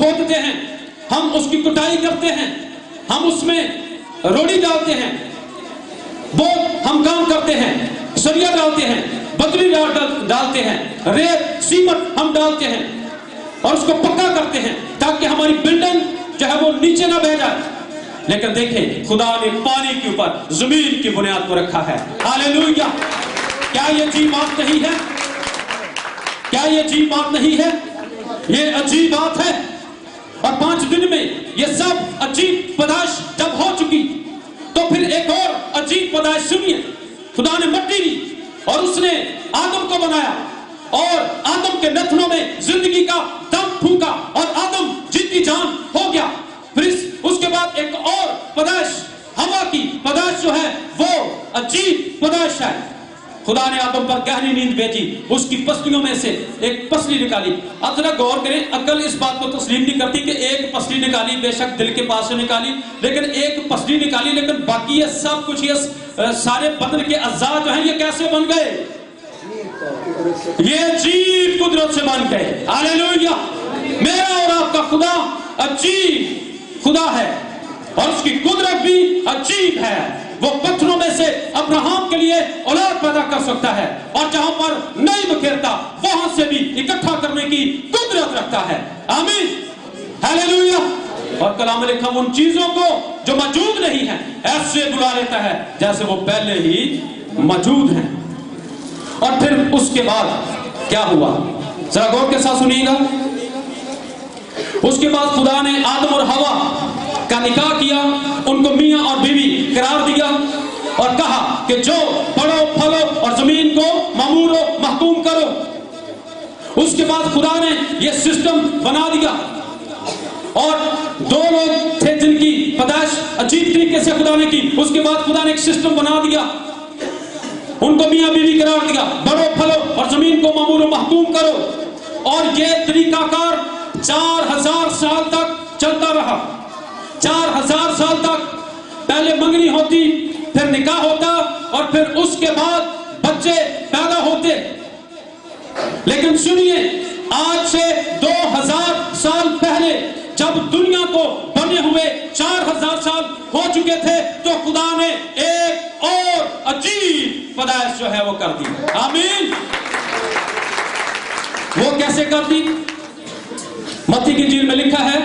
کھودتے ہیں, ہم اس کی کٹائی کرتے ہیں, ہم اس میں روڑی ڈالتے ہیں, بہت ہم کام کرتے ہیں, سریا ڈالتے ہیں, بجری ڈالتے ہیں, ریت سیمنٹ ہم ڈالتے ہیں اور اس کو پکا کرتے ہیں تاکہ ہماری بلڈنگ جو ہے وہ نیچے نہ بہ جائے. لیکن دیکھیں خدا نے پانی کے اوپر زمین کی بنیاد کو رکھا ہے. ہاللیلویا. کیا یہ عجیب بات نہیں ہے؟ کیا یہ عجیب بات نہیں ہے؟ یہ عجیب بات ہے. اور 5 دن میں یہ سب عجیب پیدائش جب ہو چکی تو پھر ایک اور عجیب پیدائش سنیے. خدا نے مٹی لی اور اس نے آدم کو بنایا اور آدم کے نتنوں میں زندگی کا دم پھونکا اور آدم جیتی جان ہو گیا. پھر اس کے بعد ایک اور پیدائش ہوا کی پیدائش جو ہے وہ عجیب پیدائش ہے. خدا نے آدم پر گہری نیند بھیجی, اس کی پسلیوں میں سے ایک پسلی نکالی. اب ذرا غور کریں, عقل اس بات کو تسلیم نہیں کرتی کہ ایک پسلی نکالی, بے شک دل کے پاس سے نکالی, لیکن ایک پسلی نکالی, لیکن باقی یہ سب کچھ یہ سارے بدن کے اعضاء جو ہیں یہ کیسے بن گئے؟ یہ عجیب قدرت سے بن گئے. ہاللیلویا. میرا اور آپ کا خدا عجیب خدا ہے اور اس کی قدرت بھی عجیب ہے. وہ پتھروں میں سے ابراہیم کے لیے اولاد پیدا کر سکتا ہے اور جہاں پر نہیں بکھیرتا وہاں سے بھی اکٹھا کرنے کی قدرت رکھتا ہے. آمین. ہاللیلویا. اور کلام میں لکھا ان چیزوں کو جو موجود نہیں ہیں ایسے بلا لیتا ہے جیسے وہ پہلے ہی موجود ہیں. اور پھر اس کے بعد کیا ہوا ذرا غور کے ساتھ سنیے گا. اس کے بعد خدا نے آدم اور ہوا کا نکاح کیا, ان کو میاں اور بیوی قرار دیا اور کہا کہ جو بڑھو پھلو اور زمین کو معمور و محکوم کرو. اس کے بعد خدا نے یہ سسٹم بنا دیا اور 2 لوگ تھے جن کی پیدائش عجیب طریقے سے خدا نے کی. اس کے بعد خدا نے ایک سسٹم بنا دیا, ان کو میاں بیوی قرار دیا, بڑھو پھلو اور زمین کو معمور و محکوم کرو. اور یہ طریقہ کار 4000 سال تک چلتا رہا. 4000 سال تک پہلے منگنی ہوتی, پھر نکاح ہوتا اور پھر اس کے بعد بچے پیدا ہوتے. لیکن سنیے, آج سے 2000 سال پہلے جب دنیا کو بنے ہوئے 4000 سال ہو چکے تھے تو خدا نے ایک اور عجیب پیدائش جو ہے وہ کر دی. آمین. وہ کیسے کر دی؟ متی کی انجیل میں لکھا ہے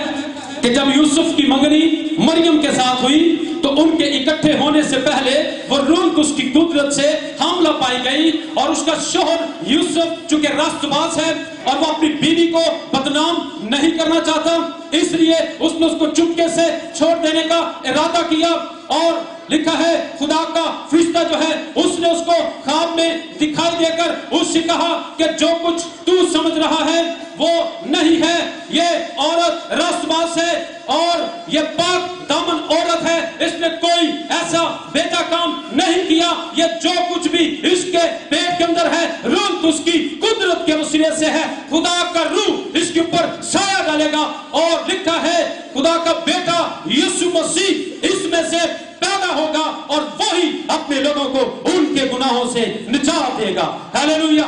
کہ جب یوسف کی منگنی مریم کے ساتھ ہوئی تو ان کے اکٹھے ہونے سے پہلے وہ روح القدس کی قدرت سے حاملہ پائی گئی اور اس کا شوہر یوسف چونکہ راست باز ہے اور وہ اپنی بیوی کو بدنام نہیں کرنا چاہتا, اس لیے اس نے اس کو چپکے سے چھوڑ دینے کا ارادہ کیا. اور لکھا ہے خدا کا فرشتہ جو ہے اس نے اس کو خواب میں دکھائی دے کر اس سے کہا کہ جو کچھ تو سمجھ رہا ہے وہ نہیں ہے, یہ عورت راست باز ہے اور یہ پاک دامن عورت ہے, اس نے کوئی ایسا بیٹا کام نہیں کیا, یہ جو کچھ بھی اس کے پیٹ کے اندر ہے روح اس کی قدرت کے وسیلے سے ہے. خدا کا روح اس کے اوپر سایہ ڈالے گا اور لکھا ہے خدا کا بیٹا یسوع مسیح اس میں سے پیدا ہوگا اور وہی اپنے لوگوں کو ان کے گناہوں سے نجات دے گا. ہاللیلویا.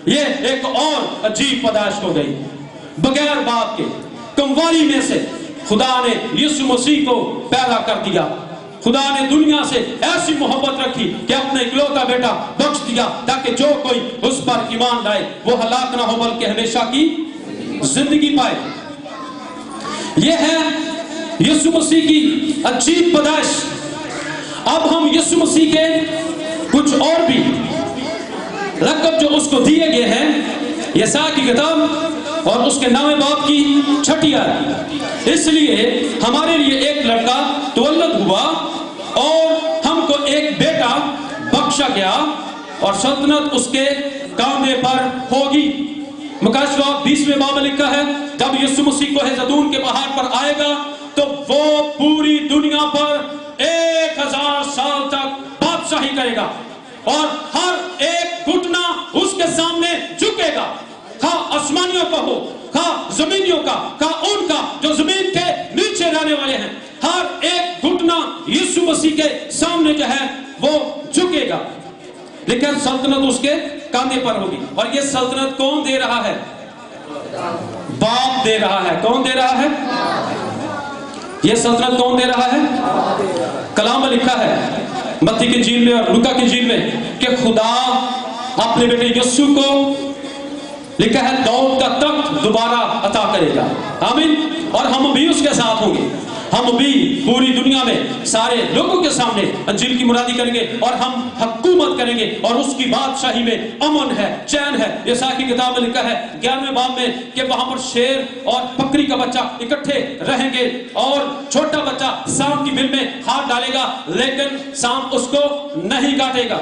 یہ ایک اور عجیب پیدائش ہو گئی. بغیر باپ کے کنواری میں سے خدا نے یسوع مسیح کو پیدا کر دیا. خدا نے دنیا سے ایسی محبت رکھی کہ اپنے اکلوتا بیٹا بخش دیا تاکہ جو کوئی اس پر ایمان لائے وہ ہلاک نہ ہو بلکہ ہمیشہ کی زندگی پائے. یہ ہے یسوع مسیح کی عجیب پیدائش. اب ہم یسوع مسیح کے کچھ اور بھی لقب جو اس کو دیے گئے ہیں, یساع کی کتاب اور اس کے 9ویں باب کی 6 آیت. اس لیے ہمارے لیے ایک لڑکا تولد ہوا اور ہم کو ایک بیٹا بخشا گیا اور سلطنت اس کے کاندھے پر ہوگی. مکاشفہ 20ویں باب میں لکھا ہے جب یسوع مسیح کو زیتون کے پہاڑ پر آئے گا تو وہ پوری دنیا پر 1000 سال تک بادشاہی کرے گا اور ہر ایک گھٹنا اس کے سامنے جھکے گا, خواہ آسمانیوں کا ہو خواہ زمینیوں کا خواہ ان کا جو زمین کے نیچے رہنے والے ہیں. ہر ایک گھٹنا یسوع مسیح کے سامنے جو ہے وہ جھکے گا. لیکن سلطنت اس کے کاندھے پر ہوگی. اور یہ سلطنت کون دے رہا ہے؟ बाप दे रहा है। कौन दे रहा है? ये सल्तनत कौन दे रहा है? कलाम में लिखा है मत्ती की इंजील में और लूका की इंजील में कि खुदा अपने बेटे यीशु को, लिखा है, दाऊद का तख्त दोबारा अता करेगा। आमीन। और हम भी उसके साथ होंगे। हम भी पूरी दुनिया में सारे लोगों के सामने अंजील की मुरादी करेंगे और हम हुकूमत करेंगे और उसकी बादशाही में अमन है, चैन है। यशायाह की किताब में लिखा है 11वें बाब में कि वहां पर शेर और बकरी का बच्चा इकट्ठे रहेंगे और छोटा बच्चा सांप की बिल में हाथ डालेगा लेकिन सांप उसको नहीं काटेगा।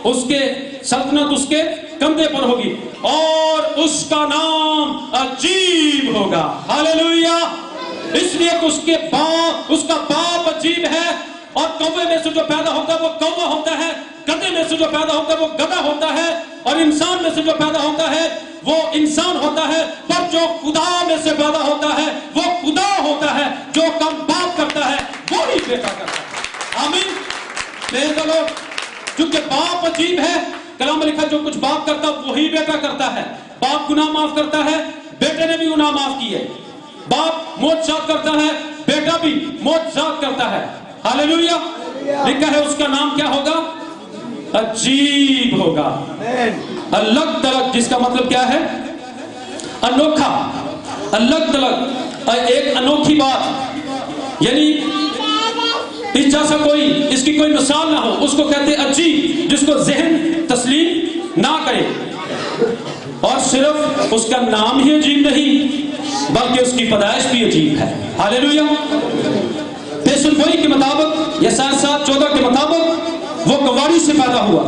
उसके सल्तनत उसके कंधे पर होगी और उसका नाम अजीब होगा। हालेलुया। इसलिए उसका बाप अजीब है और कौवे में से जो पैदा होता है वो कौवा होता है, गधे में से जो पैदा होता है वो गधा होता है और इंसान में से जो पैदा होता है वो इंसान होता है। पर जो खुदा में से पैदा होता है वो खुदा होता है। जो काम बाप करता है वो ही बेटा करता है। आमीन। Praise the Lord. क्योंकि बाप अजीब है। कलाम में लिखा जो कुछ बाप करता वही बेटा करता है। बाप गुनाह माफ करता है, बेटे ने भी गुनाह माफ किए। बाप मौत-जात करता है, बेटा भी मौत-जात करता है। हालेलुया। लिखा है उसका नाम क्या होगा? अजीब होगा, अलग तलग, जिसका मतलब क्या है? अनोखा, अलग तलग, एक अनोखी बात। यानी इस जैसा कोई, इसकी कोई मिसाल ना हो, उसको कहते अजीब, जिसको ज़हन तस्लीम ना करे। और सिर्फ उसका नाम ही अजीब नहीं बल्कि उसकी पैदाइश भी अजीब है। हालेलुया। पेशन गोई के मुताबिक यशायाह 7:14 के मुताबिक वो कवाड़ी से पैदा हुआ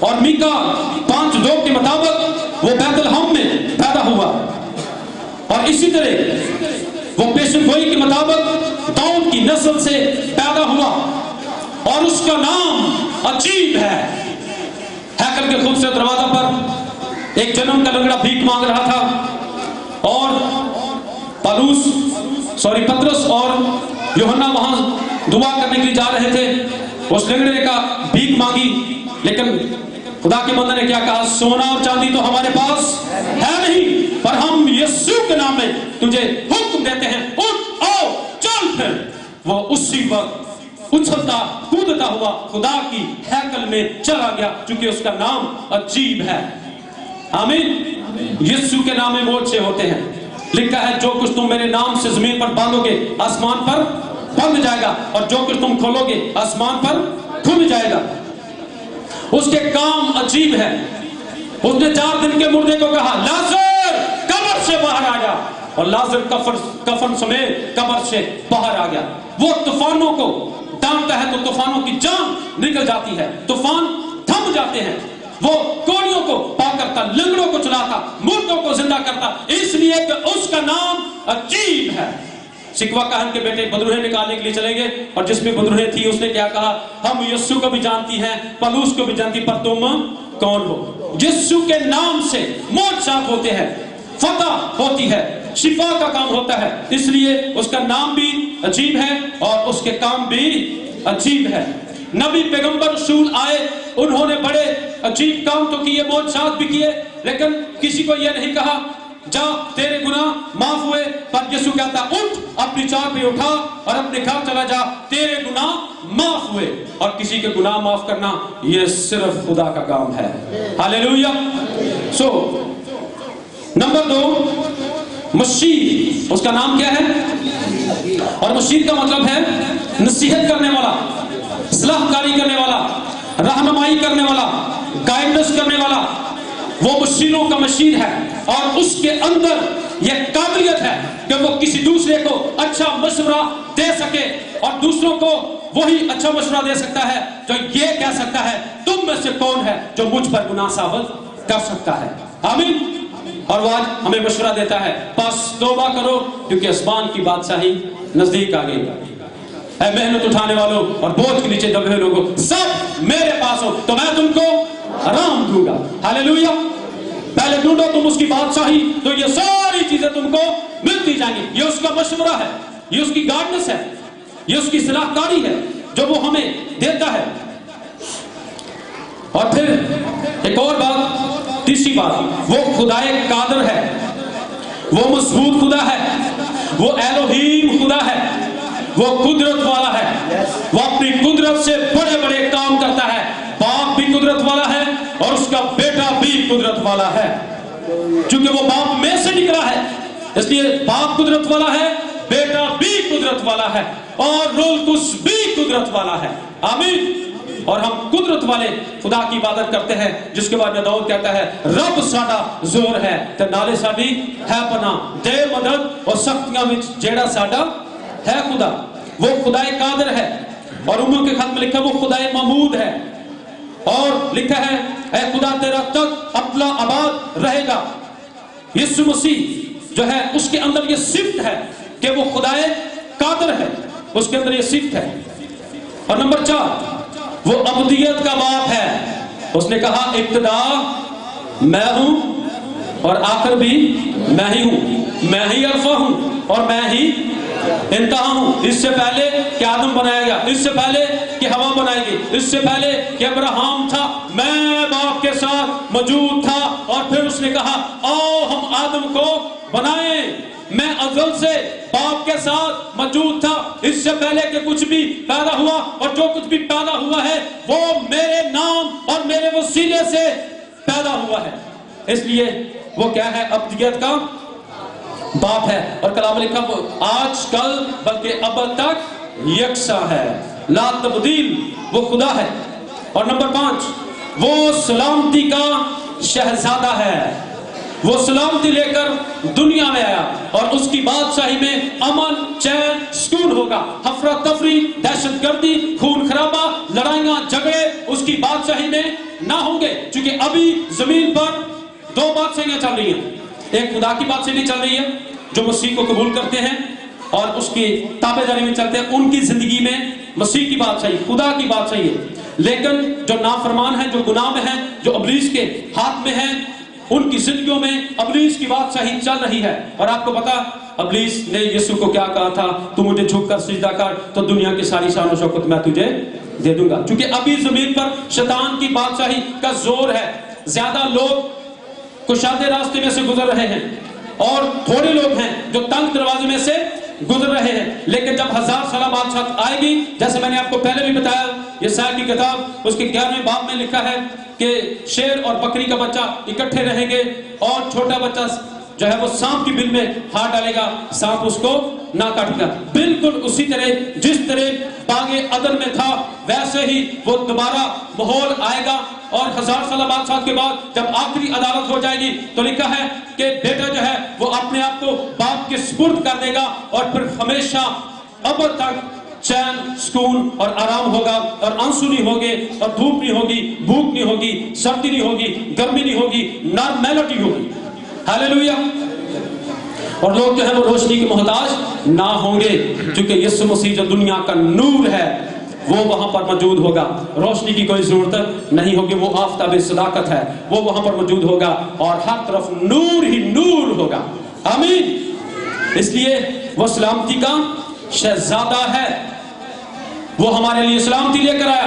और मीका 5:2 के मुताबिक वो बैतलहम में पैदा हुआ। और इसी तरह वो पेशन गोई के मुताबिक दाऊद की नस्ल से पैदा हुआ और उसका नाम अजीब है। हैकल के खूबसूरत दरवाजा पर एक जन्म का लंगड़ा भीख मांग रहा था और पतरस और यूहन्ना वहां दुआ करने के लिए जा रहे थे। उस लंगड़े ने कहा भीख मांगी, लेकिन खुदा के बंदे ने क्या कहा? सोना और चांदी तो हमारे पास है नहीं, पर हम यीशु के नाम में तुझे हुक्म देते हैं, उठ आओ चल। फिर वो उसी वक्त उछलता कूदता हुआ खुदा की हैकल में चला गया, क्योंकि उसका नाम अजीब है। आमीन। यीशु के नाम में मोर्चे होते हैं। लिखा है जो कुछ तुम मेरे नाम से जमीन पर बांधोगे आसमान पर बंध जाएगा और जो कुछ तुम खोलोगे आसमान पर खुल जाएगा। उसके काम अजीब है। उसने 4 दिन के मुर्दे को कहा लाजर कब्र से बाहर आ जा, और लाजर कफन समेत कब्र से बाहर आ गया। वो तूफानों को डांटता है तो तूफानों की जान निकल जाती है, तूफान थम जाते हैं। वो कोड़ियों को पार करता, लंगड़ों को चलाता, मुर्दों को जिंदा करता, इसलिए कि उसका नाम अजीब है। सिकवा कहन के बेटे बदरूहें निकालने के लिए चले गए और जिसमें बदरूहें थी उसने क्या कहा? हम यीशु को भी जानती हैं, पलूस को भी जानती, पर तुम कौन हो? यीशु के नाम से मौत-जात होते हैं, फतह होती है, शिफा का काम होता है। इसलिए उसका नाम भी अजीब है और उसके काम भी अजीब है। नबी पैगंबर रसूल आए, उन्होंने बड़े अजीब काम तो किए, मौत-जात भी किए, लेकिन किसी को यह नहीं कहा जा तेरे गुनाह माफ हुए। पर यीशु कहता उठ, अपनी चाल पे उठा और अपने घर चला जा, तेरे गुनाह माफ हुए। और किसी के गुनाह माफ करना यह सिर्फ खुदा का काम है। हालेलुया। सो नंबर 2, मसीह, उसका नाम क्या है? और मसीह का मतलब है नसीहत करने वाला, सलाहकारी करने वाला, रहनुमाई करने वाला, गाइडेंस करने वाला। वो मशीनों का मशीन है और उसके अंदर यह काबिलियत है कि वो किसी दूसरे को अच्छा मशवरा दे सके और दूसरों को वही अच्छा मशवरा दे सकता है जो ये कह सकता है तुम में से कौन है जो मुझ पर गुनाह साबित कर सकता है। आमीन। और वो आज हमें मशवरा देता है बस तौबा करो क्योंकि आसमान की बादशाही नजदीक आ गई। मेहनत उठाने वालों और बोझ के नीचे दबे हुए लोगों, सब मेरे पास हो तो मैं तुमको आराम दूंगा। हालेलुया। पहले ढूंढो तुम उसकी बादशाही तो ये सारी चीजें तुमको मिलती जाएंगी। ये उसका मशवरा है, ये उसकी गाइडेंस है, ये उसकी सलाहकारी है जो वो हमें देता है। और फिर एक और बात, तीसरी बात, वो खुदाए कादिर है। وہ मजबूत खुदा है, वो एलोहीम खुदा है, वो कुदरत वाला है, वो अपनी कुदरत से बड़े बड़े काम करता है। बाप भी कुदरत वाला है और उसका बेटा भी कुदरत वाला है, क्योंकि वो बाप में से निकला है, इसलिए बाप कुदरत वाला है, बेटा भी कुदरत वाला है और रूह कुद्स भी कुदरत वाला है। आमीन। और हम कुदरत वाले खुदा की इबादत करते हैं, जिसके बाद में दाऊद कहता है रब साडा जोर है ते नाले साडी है पनाह, दे मदद और शक्तियां विच जेड़ा साडा है खुदा। वो खुदाए कादिर है और उमर के खत में लिखा वो खुदाए महमूद है, और लिखा है ऐ खुदा तेरा तक अपना आबाद रहेगा। यीशु मसीह जो है उसके अंदर ये सिफ्त है कि वो खुदाए कादिर है, उसके अंदर ये सिफ्त है। और नंबर 4, वो अबदियत का बाप है। उसने कहा इब्तिदा मैं हूं और आखिर भी मैं ही हूं, मैं ही अल्फा हूं और मैं ही इंतहा हूं। इससे पहले कि आदम बनाया गया, इससे पहले कि हवा बनाएगी, इससे पहले कि अब्राहम था, मैं बाप के साथ मौजूद था। और फिर उसने कहा आओ हम आदम को बनाएं। मैं अज़ल से बाप के साथ मौजूद था, इससे पहले कि कुछ भी पैदा हुआ, और जो कुछ भी पैदा हुआ है वो मेरे नाम और मेरे वसीले से पैदा हुआ है। इसलिए वो क्या है, अब्दियत का बाप है। और कलाम लिखा वो आज कल बल्कि अब तक यकसा है, ला तब्दील, वो खुदा है। और नंबर 5, वो सलामती का शहजादा है। वो सलामती लेकर दुनिया में आया और उसकी बादशाही में अमन, चैन, सुकून होगा। हफरा तफरी, दहशतगर्दी, खून खराबा, लड़ाइयां, झगड़े उसकी बादशाही में ना होंगे, क्योंकि अभी जमीन पर 2 बादशाहियां चल रही हैं। एक खुदा की बादशाही चल रही है, जो मसीह को कबूल करते हैं और उसकी ताबेदारी में चलते हैं, उनकी जिंदगी में मसीह की बादशाही, खुदा की बादशाही है। लेकिन जो नाफरमान है, जो गुनाह में है, जो इब्लीस के हाथ में है, उनकी जिंदगियों में इब्लीस की बादशाही चल रही है। और आपको पता इब्लीस ने यीशु को क्या कहा था, तू मुझे झुककर सिजदा कर तो दुनिया की सारी शान और शौकत मैं तुझे दे दूंगा। क्योंकि अभी जमीन पर शैतान की बादशाही का जोर है। ज्यादा लोग कुशादे रास्ते में से गुजर रहे हैं और थोड़े लोग हैं जो तंग दरवाजे में से गुजर रहे हैं। लेकिन जब 1000 साल बादशाह आएगी, जैसे मैंने आपको पहले भी बताया, यशायाह की किताब उसके 11वें बाब में लिखा है कि शेर और बकरी का बच्चा इकट्ठे रहेंगे और छोटा बच्चा जो है वो सांप की बिल में हाथ डालेगा, सांप उसको ना काटेगा। बिल्कुल उसी तरह जिस तरह बागे अदन में था, वैसे ही वो दोबारा माहौल आएगा। और 1000 साल बादशाह के बाद जब आखिरी अदालत हो जाएगी तो लिखा है कि बेटा जो है वो अपने आप को बाप के सुपुर्द कर देगा और फिर हमेशा अब तक चैन, सुकून और आराम होगा, और आंसू नहीं होंगे, और धूप नहीं होगी, भूख नहीं होगी, सर्दी नहीं होगी, गर्मी नहीं होगी, नॉर्मैलिटी होगी। हालेलुया। और लोग जो है वो रोशनी के मोहताज ना होंगे, क्योंकि यीशु मसीह जो दुनिया का नूर है वो वहां पर मौजूद होगा। रोशनी की कोई जरूरत नहीं होगी, वो आफताब सदाकत है, वो वहां पर मौजूद होगा और हर तरफ नूर ही नूर होगा। आमीन। इसलिए वो सलामती का शहजादा है। वो हमारे लिए सलामती लेकर आया,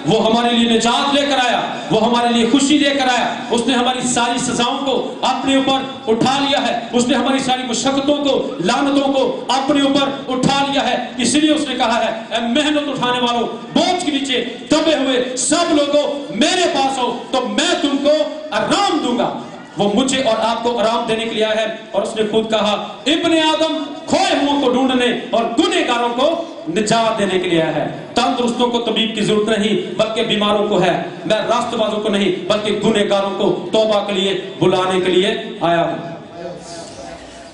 वो हमारे लिए निजात लेकर आया, वो हमारे लिए खुशी लेकर आया। उसने हमारी सारी सजाओं को अपने ऊपर उठा लिया है, उसने हमारी सारी मुशक्कतों को, लानतों को अपने ऊपर उठा लिया है। इसलिए उसने कहा है ऐ मेहनत उठाने वालों, बोझ के नीचे दबे हुए सब लोगों, मेरे पास हो तो मैं तुमको आराम दूंगा। वो मुझे और आपको आराम देने के लिए आया है। और उसने खुद कहा इब्ने आदम खोए हुओं को ढूंढने और गुनहगारों को निजात देने के लिए आया है। तंदुरुस्तों को तबीब की जरूरत नहीं, बल्कि बीमारों को है। मैं रास्तबाजों को नहीं, बल्कि गुनहगारों को तौबा के लिए बुलाने के लिए आया हूं।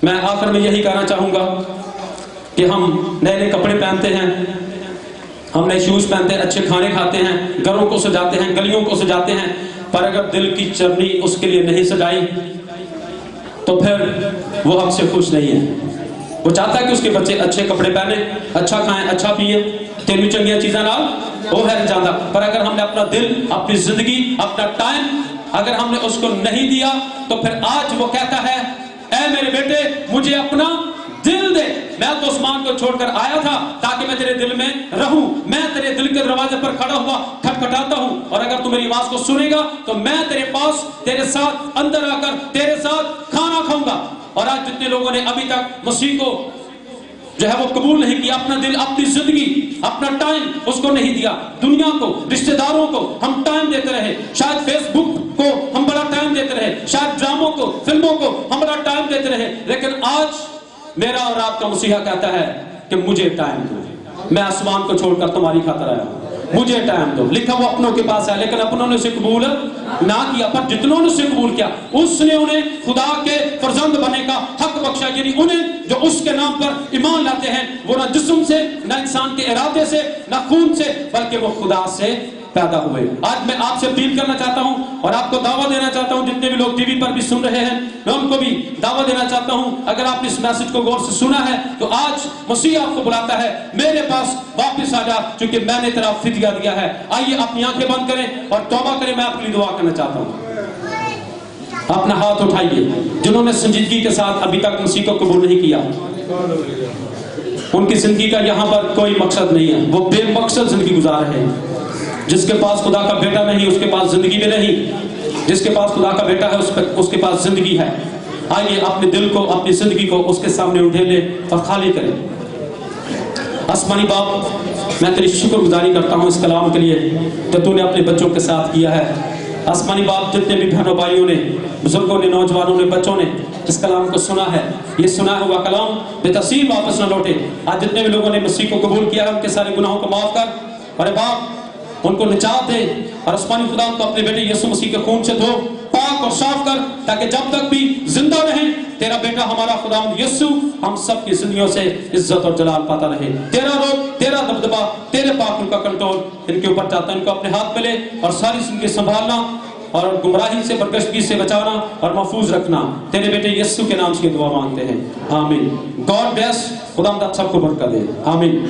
मैं आखिर में यही कहना चाहूंगा कि हम नए नए कपड़े पहनते हैं, हम नए शूज पहनते हैं, अच्छे खाने खाते हैं, घरों को सजाते हैं, गलियों को सजाते हैं, पर अगर दिल की चरनी उसके लिए नहीं सजाई तो फिर वो हमसे खुश नहीं है। वो चाहता है कि उसके बच्चे अच्छे कपड़े पहने, अच्छा खाएं, अच्छा पिए, तेरी चंगिया चीज़ां नाल वो है जाता। पर अगर हमने अपना दिल, अपनी जिंदगी, अपना टाइम अगर हमने उसको नहीं दिया तो फिर आज वो कहता है ऐ मेरे बेटे मुझे अपना दिल दे। मैं तो उस्मान को छोड़कर आया था ताकि मैं तेरे दिल में रहूं। मैं तेरे दिल के दरवाजे पर खड़ा हुआ खटखटाता हूं, और अगर तू मेरी आवाज को सुनेगा तो मैं तेरे पास, तेरे साथ अंदर आकर तेरे साथ खाना खाऊंगा। اور آج جتنے لوگوں نے ابھی تک مسیح کو جو ہے وہ قبول نہیں کیا، اپنا دل، اپنی زندگی، اپنا ٹائم اس کو نہیں دیا، دنیا کو، رشتہ داروں کو ہم ٹائم دیتے رہے، شاید فیس بک کو ہم بڑا ٹائم دیتے رہے، شاید ڈراموں کو، فلموں کو ہم بڑا ٹائم دیتے رہے، لیکن آج میرا اور آپ کا مسیحا کہتا ہے کہ مجھے ٹائم دو، میں آسمان کو چھوڑ کر تمہاری خاطر آیا ہوں، مجھے ٹائم دو۔ لکھا وہ اپنوں کے پاس ہے لیکن اپنوں نے اسے قبول نہ کیا، پر جتنوں نے اسے قبول کیا اس نے انہیں خدا کے فرزند بننے کا حق بخشا، یعنی انہیں جو اس کے نام پر ایمان لاتے ہیں وہ نہ جسم سے، نہ انسان کے ارادے سے، نہ خون سے، بلکہ وہ خدا سے پیدا ہوئے۔ آج میں آپ سے اپیل کرنا چاہتا ہوں اور آپ کو دعوت دینا چاہتا ہوں، جتنے بھی لوگ ٹی وی پر بھی سن رہے ہیں میں ان کو بھی دعوت دینا چاہتا ہوں، اگر آپ نے اس میسج کو غور سے سنا ہے تو آج مسیح آپ کو بلاتا ہے، میرے پاس واپس آ جا کیونکہ میں نے تیرا فدیہ دیا ہے۔ آئیے اپنی آنکھیں بند کریں اور توبہ کریں۔ میں آپ کے لیے دعا کرنا چاہتا ہوں، اپنا ہاتھ اٹھائیے جنہوں نے سنجیدگی کے ساتھ ابھی تک مسیح کو قبول نہیں کیا، ان کی زندگی کا یہاں پر کوئی مقصد نہیں ہے، وہ بے مقصد زندگی گزار رہے ہیں۔ جس کے پاس خدا کا بیٹا نہیں اس کے پاس زندگی بھی نہیں، جس کے پاس خدا کا بیٹا ہے اس کے پاس زندگی ہے۔ آئیے اپنے دل کو، اپنی زندگی کو اس کے سامنے اٹھیلے اور خالی کریں۔ آسمانی باپ، میں تیری شکر گزاری کرتا ہوں اس کلام کے لیے جو تو نے اپنے بچوں کے ساتھ کیا ہے۔ آسمانی باپ، جتنے بھی بہنوں بھائیوں نے، بزرگوں نے، نوجوانوں نے، بچوں نے اس کلام کو سنا ہے، یہ سنا ہوا کلام بے تاثیر واپس نہ لوٹے۔ آج جتنے بھی لوگوں نے مسیح کو قبول کیا ہے ان کے سارے گناہوں کو معاف کر، اور باپ ان کو نجات دے، اور آسمانی خدا ان کو اپنے بیٹے یسوع مسیح کے خون سے دھو، پاک اور صاف کر، تاکہ جب تک بھی زندہ رہیں تیرا بیٹا ہمارا خداوند یسوع ہم سب کی زندگیوں سے عزت اور جلال پاتا رہے۔ تیرا روح، تیرا دبدبا، تیرے پاک ان کا کنٹرول ان کے اوپر چاہتا ہے، ان کو اپنے ہاتھ میں لے اور ساری زندگی سنبھالنا اور گمراہی سے، برگشتگی سے بچانا اور محفوظ رکھنا۔ تیرے بیٹے یسوع کے نام سے دعا مانگتے ہیں، آمین۔ گاڈ بلیس، خداوند آپ سب کو برکت دے، آمین۔